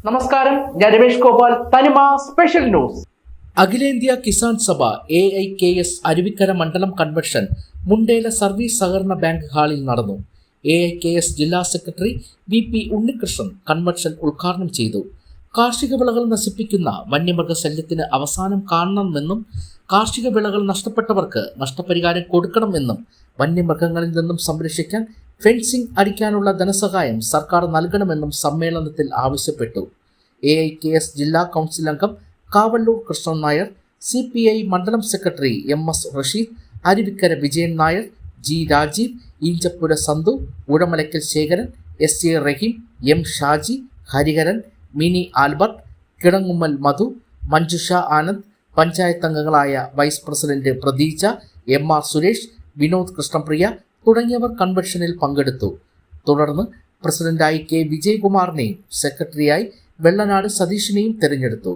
നമസ്കാരം, ഞാൻ രമേഷ് ഗോപാൽ. തനിമ സ്പെഷ്യൽ ന്യൂസ്. അഖിലേന്ത്യാ കിസാൻ സഭ AIKS അരുവിക്കര മണ്ഡലം കൺവെൻഷൻ മുണ്ടേല സർവീസ് സഹകരണ ബാങ്ക് ഹാളിൽ നടന്നു. AIKS ജില്ലാ സെക്രട്ടറി VP ഉണ്ണികൃഷ്ണൻ കൺവെൻഷൻ ഉദ്ഘാടനം ചെയ്തു. കാർഷിക വിളകൾ നശിപ്പിക്കുന്ന വന്യമൃഗശല്യത്തിന് അവസാനം കാണണമെന്നും കാർഷിക വിളകൾ നഷ്ടപ്പെട്ടവർക്ക് നഷ്ടപരിഹാരം കൊടുക്കണമെന്നും വന്യമൃഗങ്ങളിൽ നിന്നും സംരക്ഷിക്കാൻ ഫെൻസിംഗ് അടിക്കാനുള്ള ധനസഹായം സർക്കാർ നൽകണമെന്നും സമ്മേളനത്തിൽ ആവശ്യപ്പെട്ടു. AIKS ജില്ലാ കൗൺസിൽ അംഗം കാവല്ലൂർ കൃഷ്ണൻ നായർ, CPI മണ്ഡലം secretary MS Rasheed, Aruvikkara Vijayan Nair, G Rajeev, Eenchappura Santhu, Uzhamalakkal Sekharan, SA Raheem, M Shaji, Hariharan, Mini Albert, Kidangummal Madhu, Manjusha Anand, panchayat അംഗങ്ങളായ vice president Prateeja, MR Suresh, Vinod Krishnapriya തുടങ്ങിയവർ കൺവെൻഷനിൽ പങ്കെടുത്തു. തുടർന്ന് പ്രസിഡന്റായി K വിജയകുമാറിനെയും സെക്രട്ടറിയായി വെള്ളനാട് സതീഷിനെയും തെരഞ്ഞെടുത്തു.